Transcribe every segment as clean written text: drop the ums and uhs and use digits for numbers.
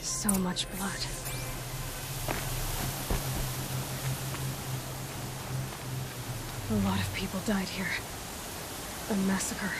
So much blood. A lot of people died here. A massacre.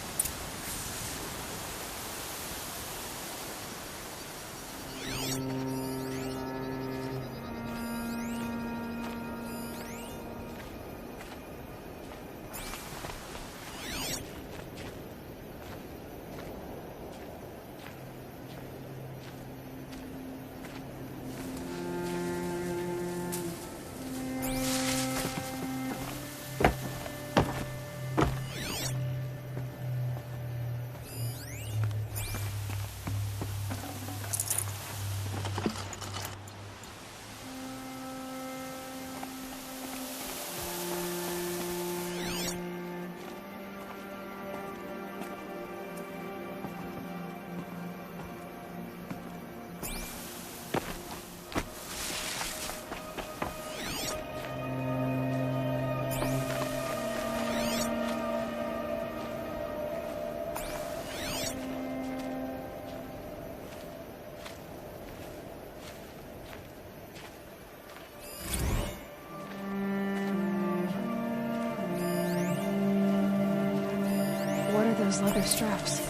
What are those leather straps?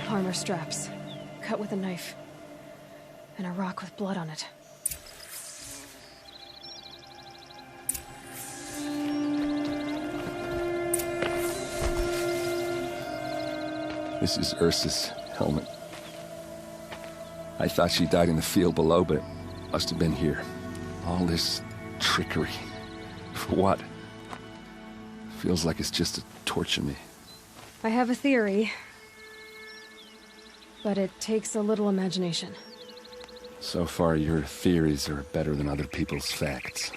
Armor straps, cut with a knife. And a rock with blood on it. This is Ursa's helmet. I thought she died in the field below, but it must have been here. All this trickery. For what? Feels like it's just to torture me. I have a theory, but it takes a little imagination. So far, your theories are better than other people's facts.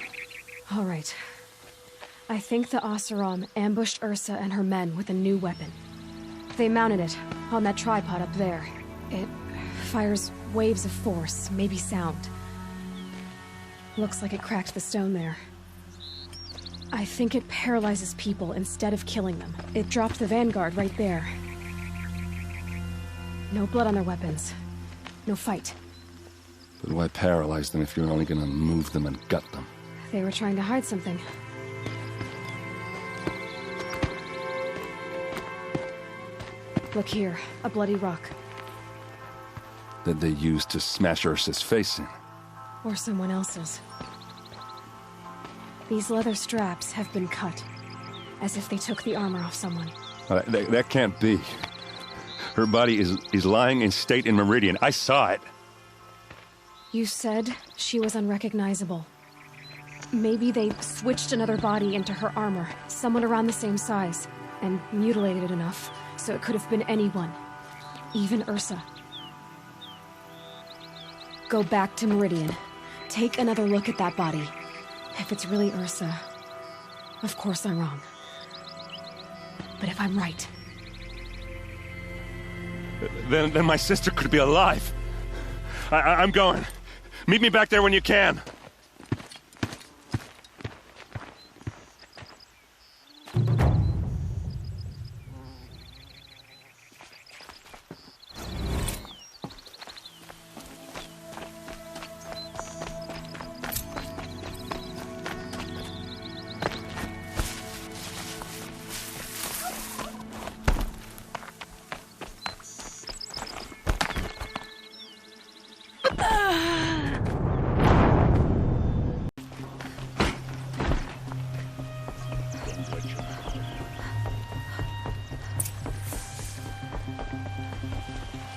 All right. I think the Oseram ambushed Ursa and her men with a new weapon. They mounted it on that tripod up there. It fires waves of force, maybe sound. Looks like it cracked the stone there. I think it paralyzes people instead of killing them. It dropped the vanguard right there. No blood on their weapons. No fight. But why paralyze them if you're only gonna move them and gut them? They were trying to hide something. Look here, a bloody rock. That they used to smash Ursa's face in. Or someone else's. These leather straps have been cut, as if they took the armor off someone. That can't be. Her body is lying in state in Meridian. I saw it. You said she was unrecognizable. Maybe they switched another body into her armor, someone around the same size, and mutilated it enough, so it could have been anyone. Even Ursa. Go back to Meridian. Take another look at that body. If it's really Ursa, of course I'm wrong. But if I'm right... Then my sister could be alive. I'm going. Meet me back there when you can.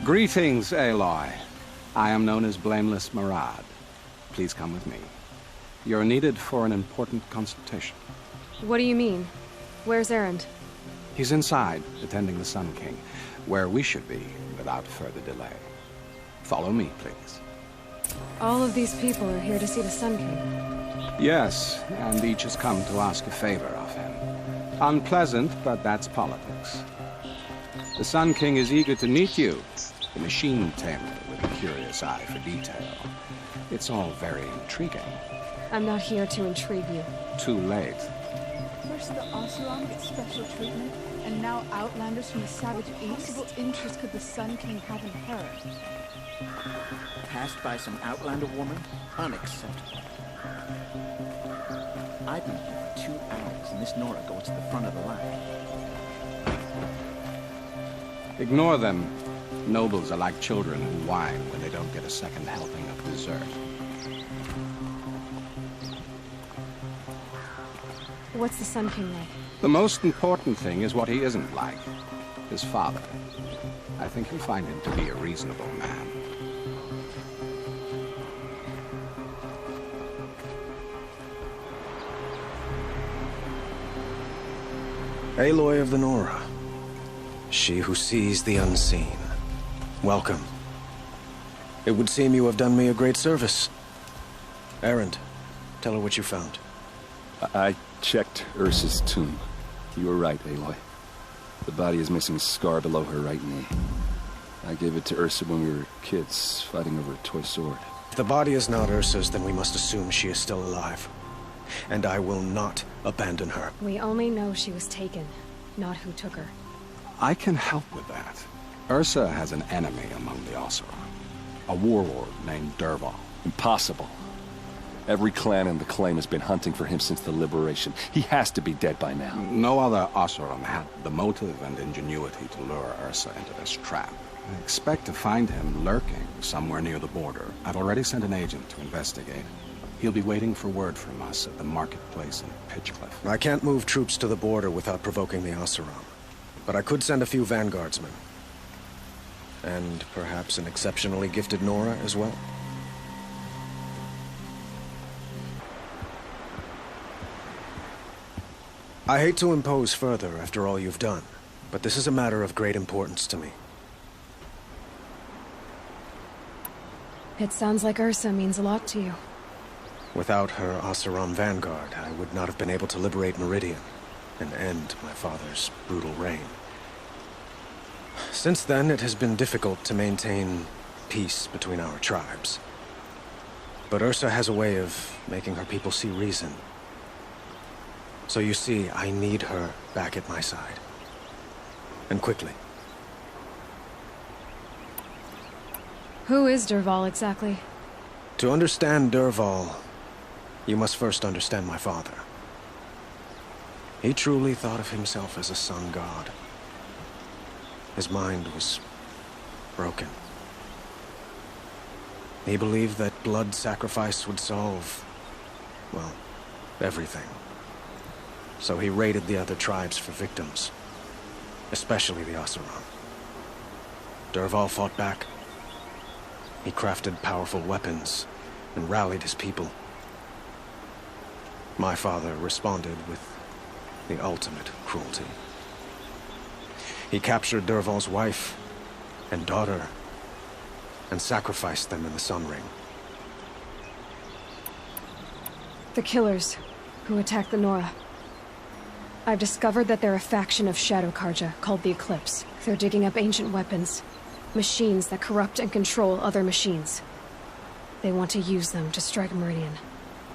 Greetings, Aloy. I am known as Blameless Marad. Please come with me. You're needed for an important consultation. What do you mean? Where's Erend? He's inside, attending the Sun King, where we should be without further delay. Follow me, please. All of these people are here to see the Sun King. Yes, and each has come to ask a favor of him. Unpleasant, but that's politics. The Sun King is eager to meet you, the machine tamer with a curious eye for detail. It's all very intriguing. I'm not here to intrigue you. Too late. First the Oseram get special treatment, and now Outlanders from the Savage East. What possible interest could the Sun King have in her? harassed by some outlander woman? Unacceptable. I've been here for 2 hours, and this Nora goes to the front of the line. Ignore them. Nobles are like children who whine when they don't get a second helping of dessert. What's the Sun King like? The most important thing is what he isn't like. His father. I think you'll find him to be a reasonable man. Aloy of the Nora. She who sees the unseen. Welcome. It would seem you have done me a great service. Erend, tell her what you found. I checked Ursa's tomb. You were right, Aloy. The body is missing a scar below her right knee. I gave it to Ursa when we were kids, fighting over a toy sword. If the body is not Ursa's, then we must assume she is still alive. And I will not abandon her. We only know she was taken, not who took her. I can help with that. Ursa has an enemy among the Oseram. A warlord named Dervahl. Impossible. Every clan in the claim has been hunting for him since the liberation. He has to be dead by now. No other Oseram had the motive and ingenuity to lure Ursa into this trap. I expect to find him lurking somewhere near the border. I've already sent an agent to investigate. He'll be waiting for word from us at the marketplace in Pitchcliff. I can't move troops to the border without provoking the Oseram. But I could send a few vanguardsmen. And perhaps an exceptionally gifted Nora as well. I hate to impose further after all you've done, but this is a matter of great importance to me. It sounds like Ursa means a lot to you. Without her Oseram vanguard, I would not have been able to liberate Meridian and end my father's brutal reign. Since then, it has been difficult to maintain peace between our tribes. But Ursa has a way of making her people see reason. So you see, I need her back at my side. And quickly. Who is Dervahl exactly? To understand Dervahl, you must first understand my father. He truly thought of himself as a sun god. His mind was broken. He believed that blood sacrifice would solve, well, everything. So he raided the other tribes for victims, especially the Oseram. Dervahl fought back. He crafted powerful weapons and rallied his people. My father responded with the ultimate cruelty. He captured Dervahl's wife and daughter and sacrificed them in the Sun Ring. The killers who attacked the Nora. I've discovered that they're a faction of Shadow Karja called the Eclipse. They're digging up ancient weapons, machines that corrupt and control other machines. They want to use them to strike Meridian.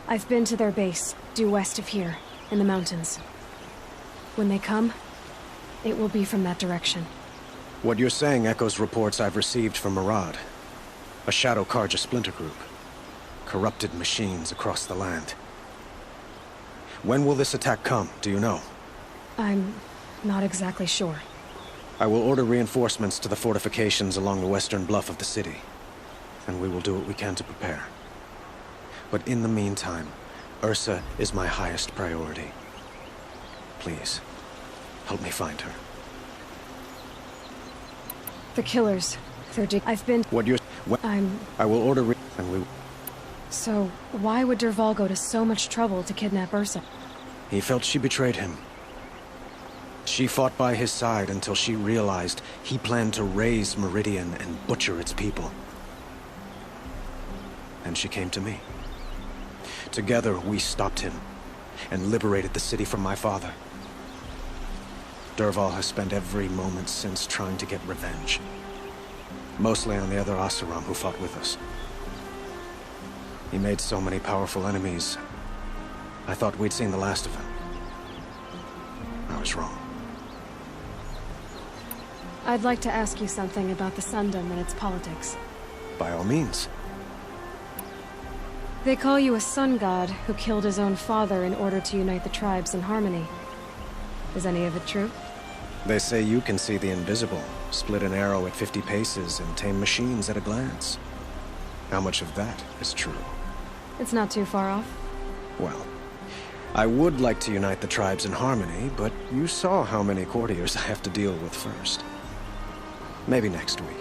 I've been to their base, due west of here, in the mountains. When they come, it will be from that direction. What you're saying echoes reports I've received from Murad, a Shadow Karja splinter group. Corrupted machines across the land. When will this attack come, do you know? I'm not exactly sure. I will order reinforcements to the fortifications along the western bluff of the city, and we will do what we can to prepare. But in the meantime, Ursa is my highest priority. Please, help me find her. The killers, I've been... I will order and we... So, why would Dervahl go to so much trouble to kidnap Ursa? He felt she betrayed him. She fought by his side until she realized he planned to raise Meridian and butcher its people. And she came to me. Together, we stopped him and liberated the city from my father. Dervahl has spent every moment since trying to get revenge. Mostly on the other Oseram who fought with us. He made so many powerful enemies. I thought we'd seen the last of him. I was wrong. I'd like to ask you something about the Sundom and its politics. By all means. They call you a sun god who killed his own father in order to unite the tribes in harmony. Is any of it true? They say you can see the invisible, split an arrow at 50 paces, and tame machines at a glance. How much of that is true? It's not too far off. Well, I would like to unite the tribes in harmony, but you saw how many courtiers I have to deal with first. Maybe next week.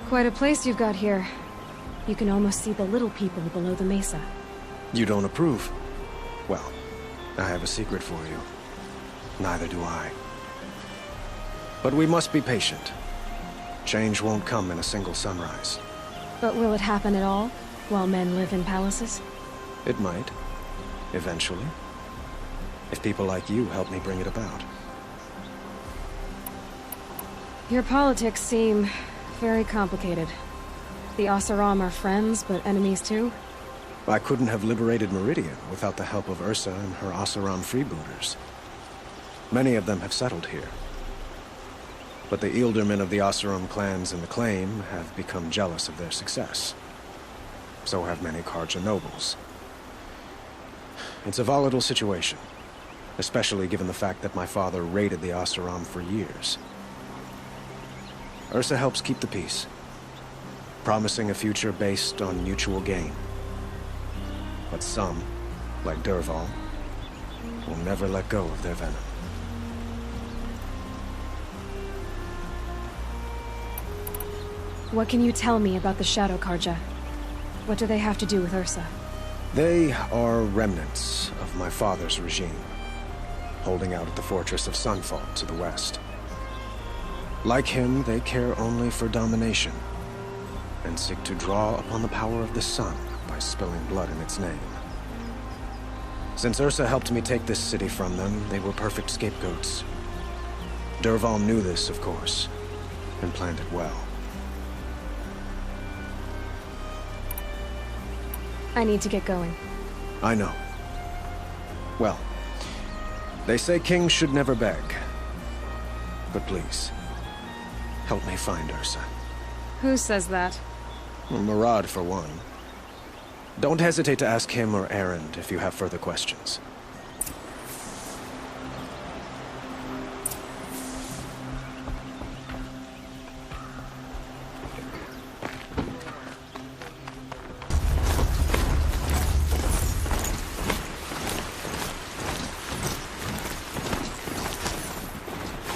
Quite a place you've got here. You can almost see the little people below the mesa. You don't approve? Well, I have a secret for you. Neither do I. But we must be patient. Change won't come in a single sunrise. But will it happen at all, while men live in palaces? It might. Eventually. If people like you help me bring it about. Your politics seem very complicated. The Oseram are friends, but enemies too? I couldn't have liberated Meridian without the help of Ursa and her Oseram freebooters. Many of them have settled here. But the Ealdormen of the Oseram clans in the Claim have become jealous of their success. So have many Carja nobles. It's a volatile situation, especially given the fact that my father raided the Oseram for years. Ursa helps keep the peace, promising a future based on mutual gain. But some, like Dervahl, will never let go of their venom. What can you tell me about the Shadow Carja? What do they have to do with Ursa? They are remnants of my father's regime, holding out at the fortress of Sunfall to the west. Like him, they care only for domination, and seek to draw upon the power of the sun by spilling blood in its name. Since Ursa helped me take this city from them, they were perfect scapegoats. Dervahl knew this, of course, and planned it well. I need to get going. I know. Well, they say kings should never beg. But please, help me find Ursa. Who says that? Well, Murad, for one. Don't hesitate to ask him or Erend if you have further questions.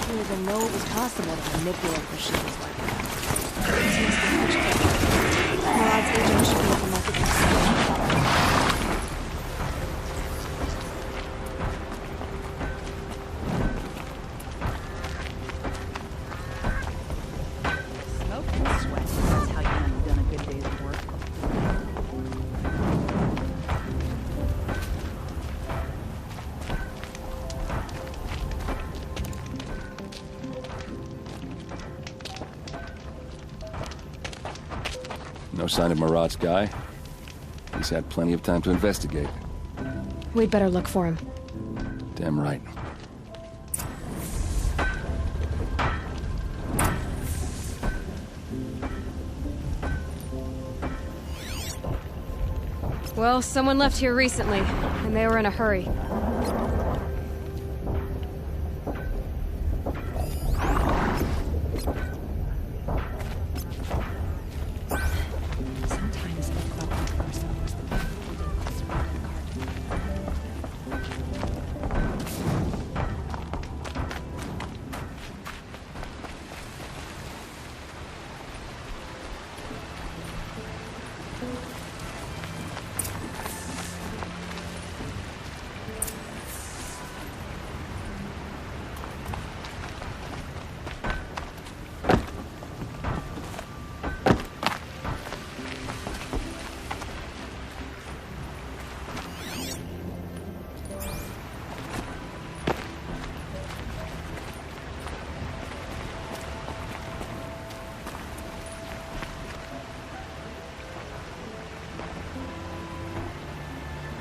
I didn't even know it was possible to manipulate machines like that. This must be much better. Murad's agent should be at the market. Smoke and sweat. That's how you know you've done a good day's work. No sign of Murad's guy. He's had plenty of time to investigate. We'd better look for him. Damn right. Well, someone left here recently, and they were in a hurry. Sometimes I thought that Ursa was the one who did this with the garden.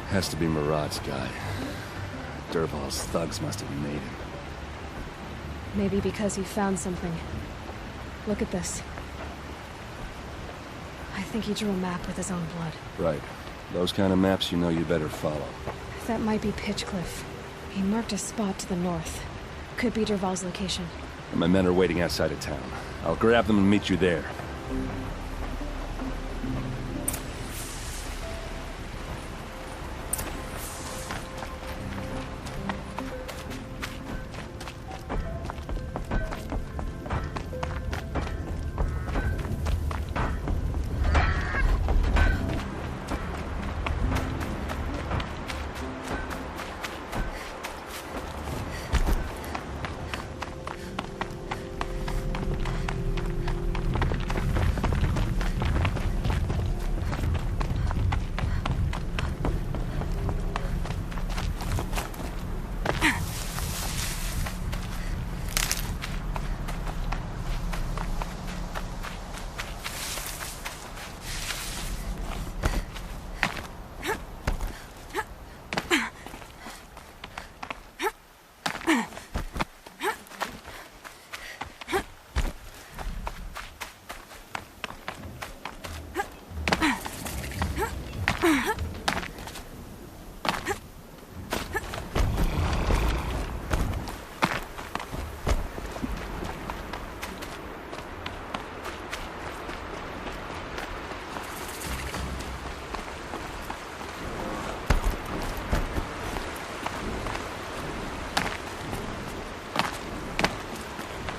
Has to be Murad's guy. Dervahl's thugs must have made him. Maybe because he found something. Look at this. I think he drew a map with his own blood. Right. Those kind of maps you know you better follow. That might be Pitchcliff. He marked a spot to the north. Could be Derval's location. And my men are waiting outside of town. I'll grab them and meet you there.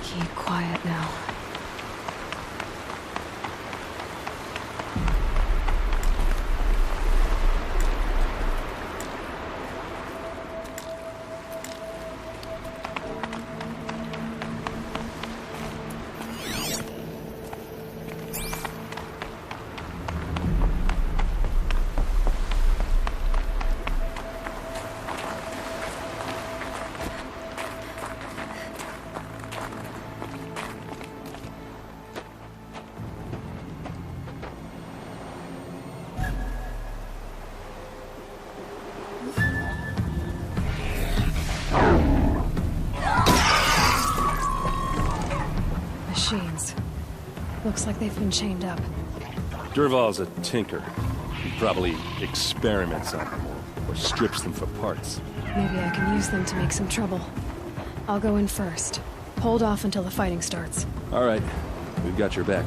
Keep quiet now. Machines. Looks like they've been chained up. Derval's a tinker. He probably experiments on them or strips them for parts. Maybe I can use them to make some trouble. I'll go in first. Hold off until the fighting starts. All right. We've got your back.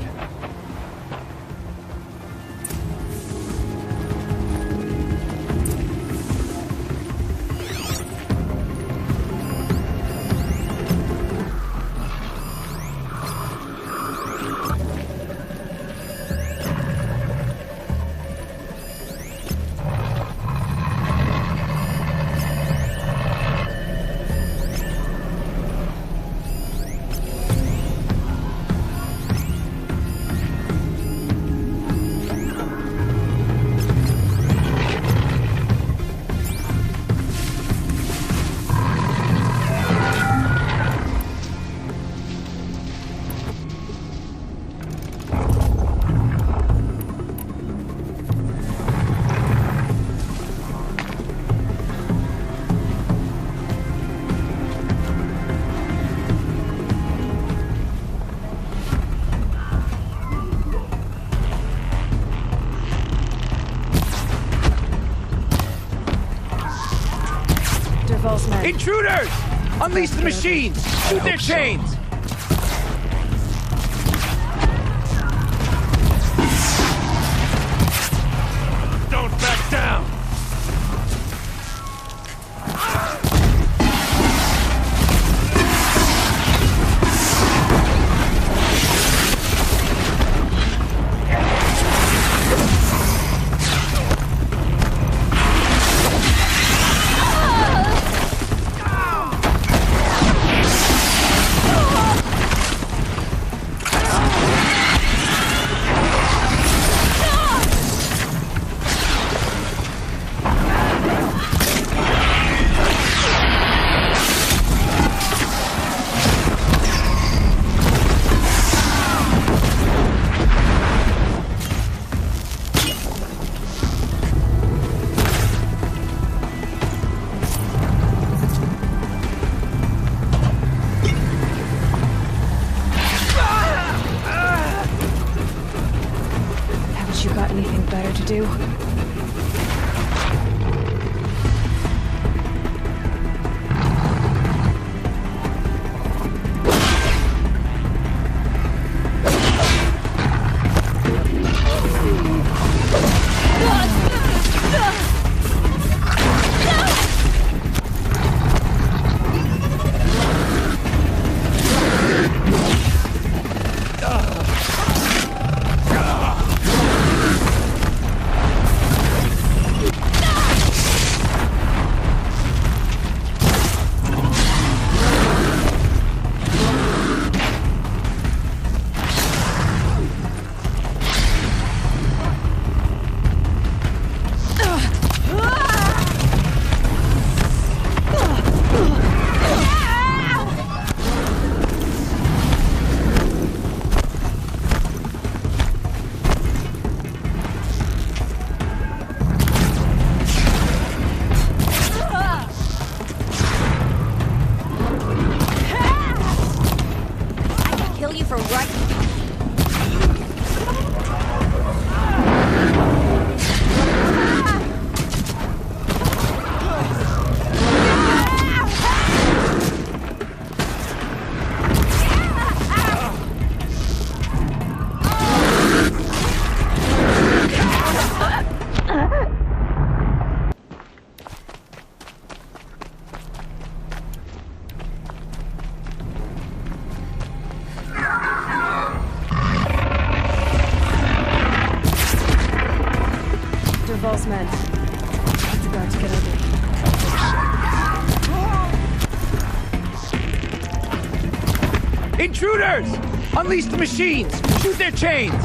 Intruders! Unleash the machines! Shoot their chains! Don't back down! Oh! Haven't you got anything better to do? Vol's men. It's about to get ugly. Intruders! Unleash the machines! Shoot their chains!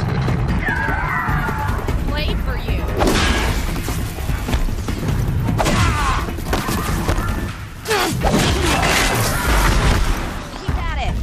Played for you. Keep at it.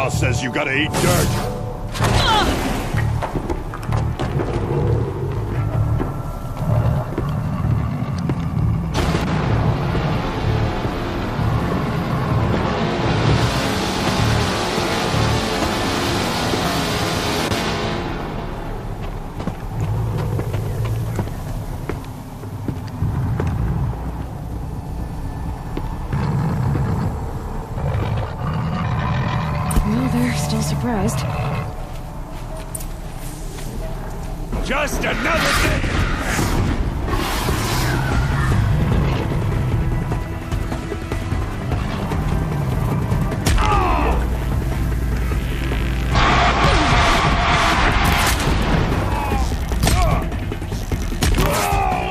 grandpa says you gotta eat dirt. Well, they're still surprised. Just another day.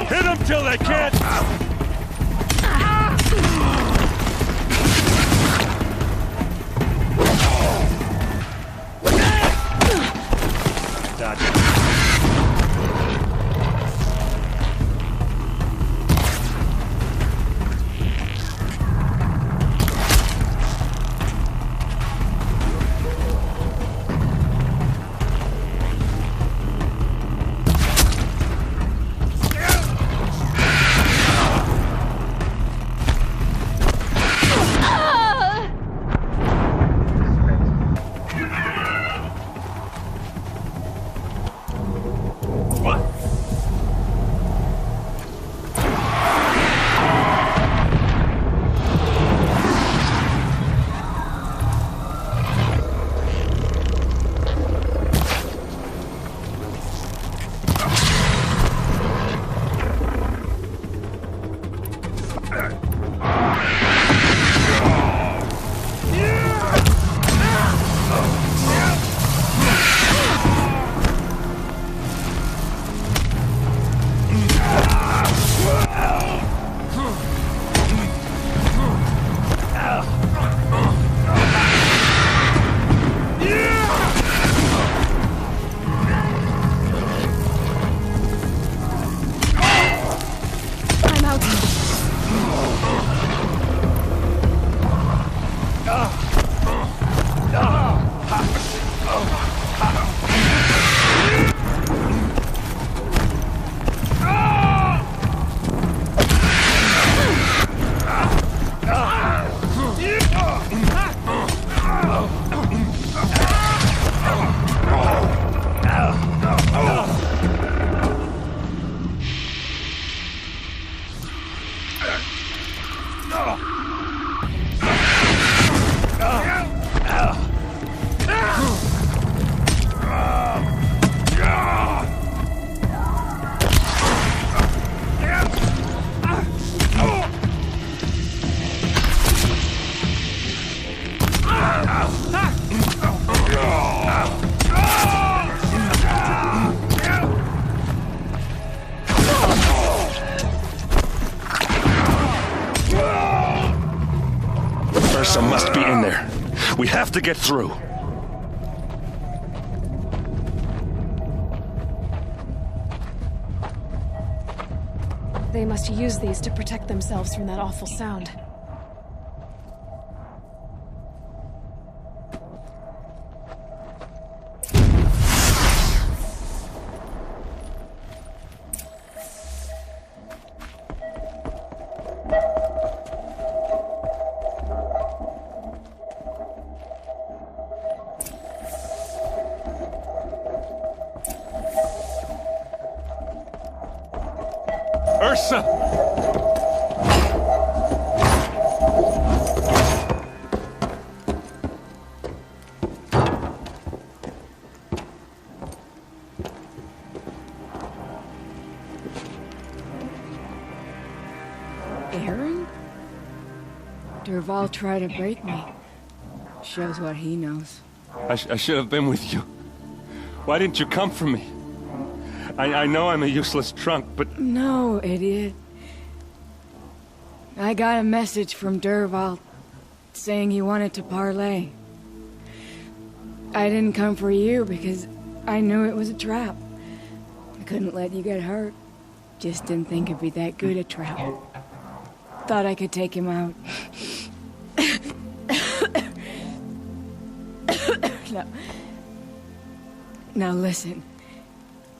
Hit them till they can't. Ursa must be in there. We have to get through. They must use these to protect themselves from that awful sound. Ursa! Aaron? Dervahl tried to break me. Shows what he knows. I should have been with you. Why didn't you come for me? I know I'm a useless trunk, but... No, idiot. I got a message from Dervahl saying he wanted to parlay. I didn't come for you because I knew it was a trap. I couldn't let you get hurt. Just didn't think it'd be that good a trap. Thought I could take him out. Now listen.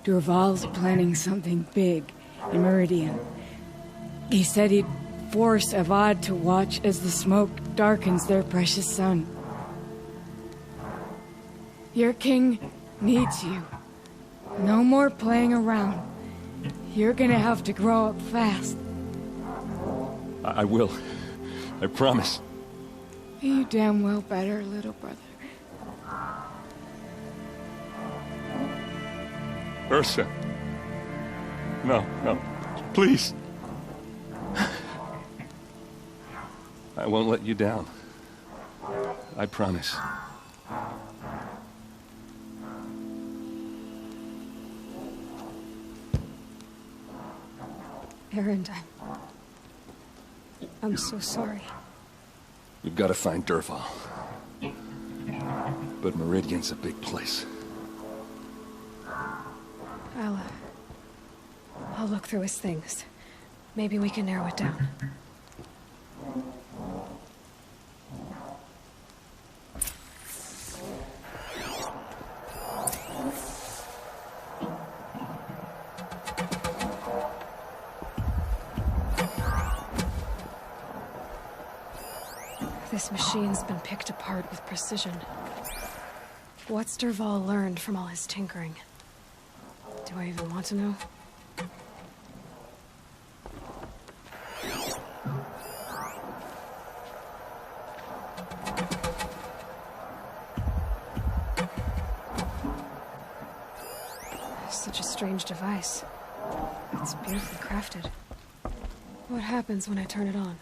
Durval's planning something big in Meridian. He said he'd force Avad to watch as the smoke darkens their precious sun. Your king needs you. No more playing around. You're gonna have to grow up fast. I will. I promise. You damn well better, little brother. Ursa. No, no. Please. I won't let you down. I promise. Erend, I'm so sorry. We've got to find Dervahl. But Meridian's a big place. I'll look through his things. Maybe we can narrow it down. This machine's been picked apart with precision. What's Dervahl learned from all his tinkering? Do I even want to know? Such a strange device. It's beautifully crafted. What happens when I turn it on?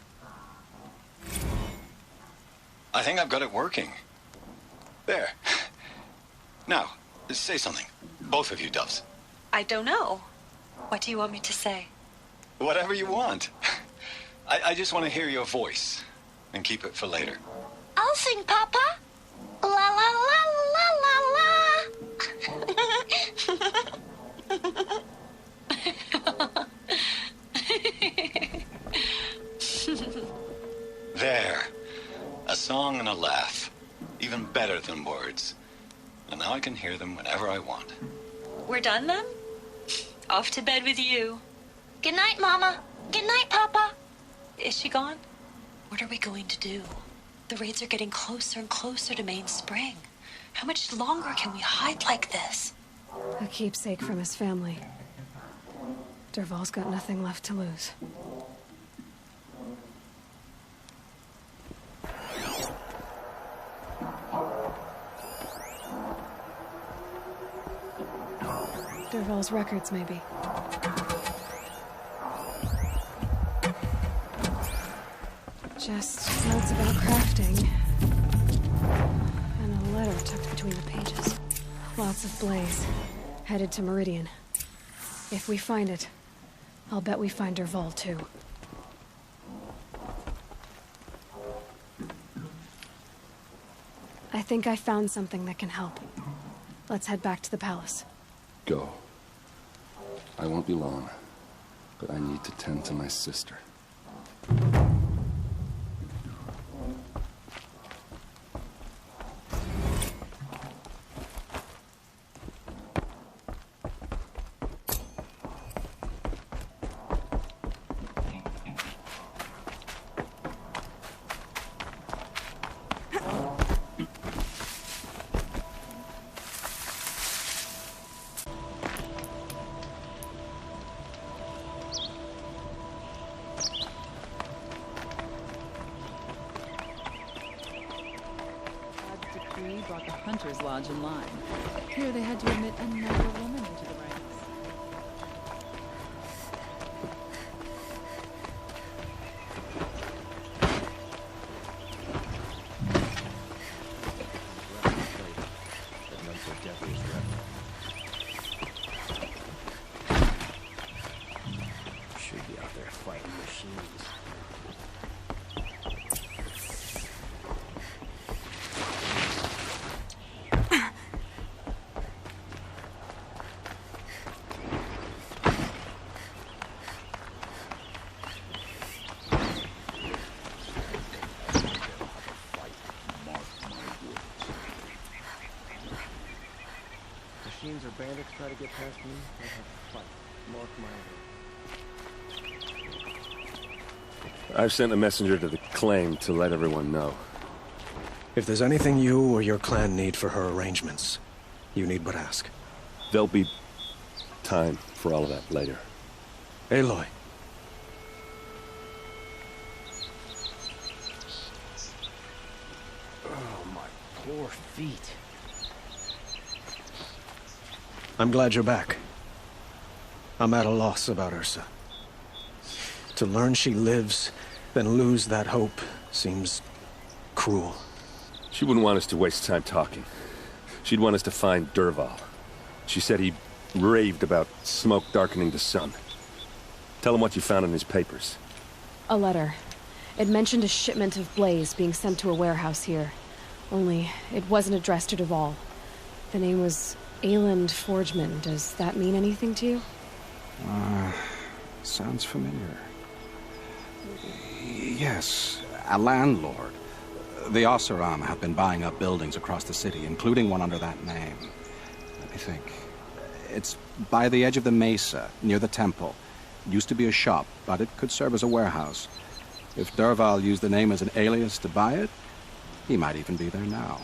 I think I've got it working. There. Now, say something. Both of you, Doves. I don't know. What do you want me to say? Whatever you want. I just want to hear your voice. And keep it for later. I'll sing, Papa. La la la la la la. There. A song and a laugh. Even better than words. And now I can hear them whenever I want. We're done then? Off to bed with you. Good night, Mama. Good night, Papa. Is she gone? What are we going to do? The raids are getting closer and closer to Main Spring. How much longer can we hide like this? A keepsake from his family. Dervahl's got nothing left to lose. Dervahl's records, maybe. Just notes about crafting. And a letter tucked between the pages. Lots of blaze. Headed to Meridian. If we find it, I'll bet we find Dervahl too. I think I found something that can help. Let's head back to the palace. Go. I won't be long, but I need to tend to my sister. Brought the Hunter's Lodge in line. Here they had to admit another woman into the ranks. Should be out there fighting machines. machines or bandits try to get past me, I'll have to fight. Mark my order. I've sent a messenger to the claim to let everyone know. If there's anything you or your clan need for her arrangements, you need but ask. There'll be time for all of that later. Aloy. Oh, my poor feet. I'm glad you're back. I'm at a loss about Ursa. To learn she lives, then lose that hope, seems cruel. She wouldn't want us to waste time talking. She'd want us to find Dervahl. She said he raved about smoke darkening the sun. Tell him what you found in his papers. A letter. It mentioned a shipment of blaze being sent to a warehouse here. Only, it wasn't addressed to Dervahl. The name was Ayland Forgeman. Does that mean anything to you? Sounds familiar. Yes, a landlord. The Oseram have been buying up buildings across the city, including one under that name. Let me think. It's by the edge of the mesa, near the temple. It used to be a shop, but it could serve as a warehouse. If Dervahl used the name as an alias to buy it, he might even be there now.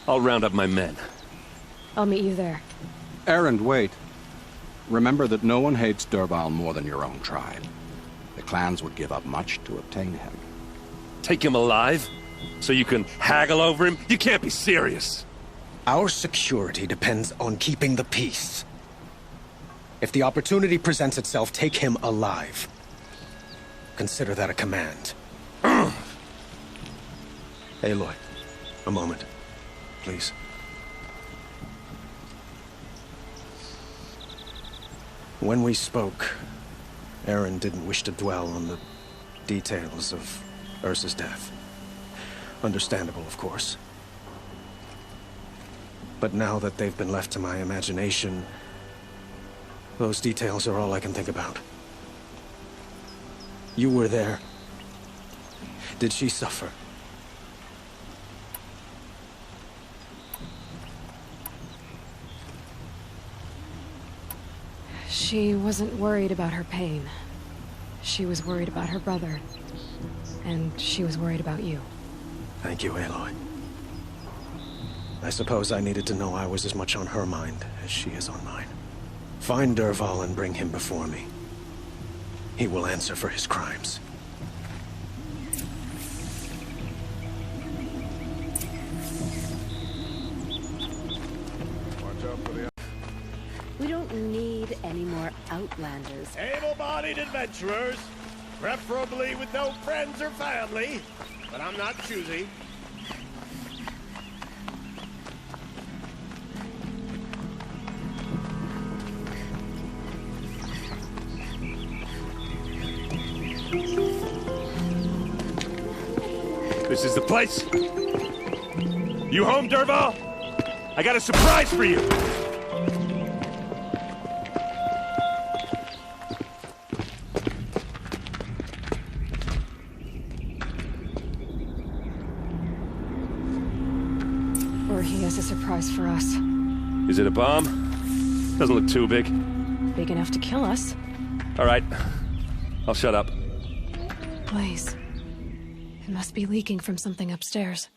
I'll round up my men. I'll meet you there. Erend, wait. Remember that no one hates Dervahl more than your own tribe. The clans would give up much to obtain him. Take him alive? So you can haggle over him? You can't be serious. Our security depends on keeping the peace. If the opportunity presents itself, take him alive. Consider that a command. Aloy, a moment, please. When we spoke, Erend didn't wish to dwell on the details of Ursa's death. Understandable, of course. But now that they've been left to my imagination, those details are all I can think about. You were there. Did she suffer? She wasn't worried about her pain. She was worried about her brother. And she was worried about you. Thank you, Aloy. I suppose I needed to know I was as much on her mind as she is on mine. Find Dervahl and bring him before me. He will answer for his crimes. We don't need any more outlanders. Able-bodied adventurers, preferably with no friends or family, but I'm not choosy. This is the place. You home, Dervahl? I got a surprise for you. Or he has a surprise for us. Is it a bomb? Doesn't look too big. Big enough to kill us. All right. I'll shut up. Blaze. It must be leaking from something upstairs.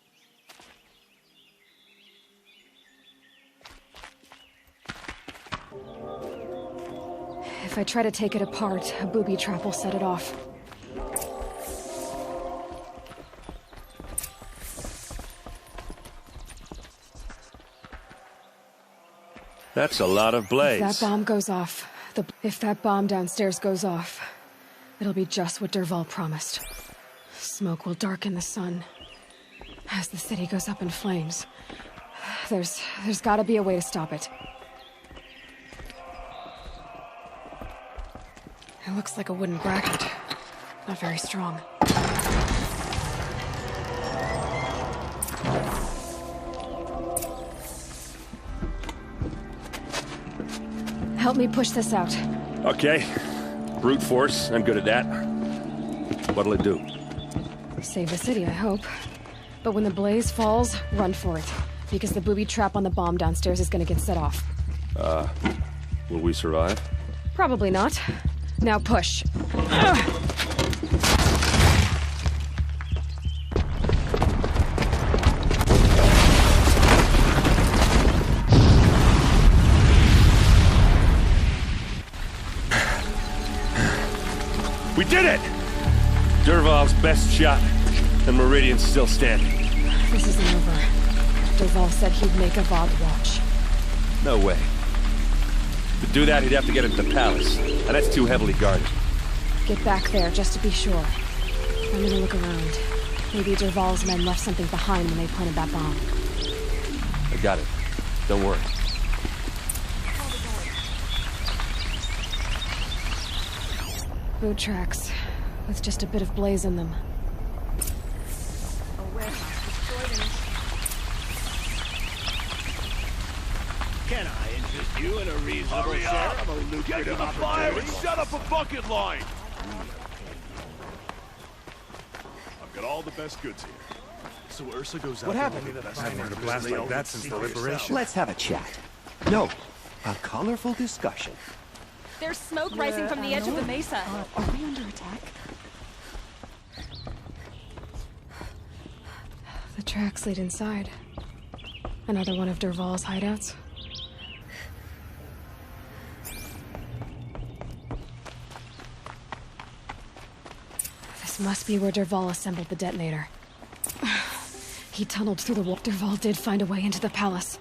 If I try to take it apart, a booby trap will set it off. That's a lot of blaze. If that bomb goes off, if that bomb downstairs goes off, it'll be just what Dervahl promised. Smoke will darken the sun as the city goes up in flames. There's gotta be a way to stop it. It looks like a wooden bracket. Not very strong. Help me push this out. Okay. Brute force, I'm good at that. What'll it do? Save the city, I hope. But when the blaze falls, run for it. Because the booby trap on the bomb downstairs is gonna get set off. Will we survive? Probably not. Now push. We did it! Dervahl's best shot, and Meridian's still standing. This isn't over. Dervahl said he'd make Avad watch. No way. To do that, he'd have to get into the palace, and that's too heavily guarded. Get back there, just to be sure. I'm gonna look around. Maybe Dervahl's men left something behind when they planted that bomb. I got it. Don't worry. Boot tracks, with just a bit of blaze in them. Can I interest you in a reasonable share of a lucrative opportunity? And set up a bucket line! I've got all the best goods here. So Ursa goes out. What happened? I haven't heard a blast like that since the liberation. Let's have a chat. No, a colorful discussion. There's smoke rising from the edge of the mesa. Are we under attack? The tracks lead inside. Another one of Dervahl's hideouts. This must be where Dervahl assembled the detonator. He tunneled through the wall. Dervahl did find a way into the palace.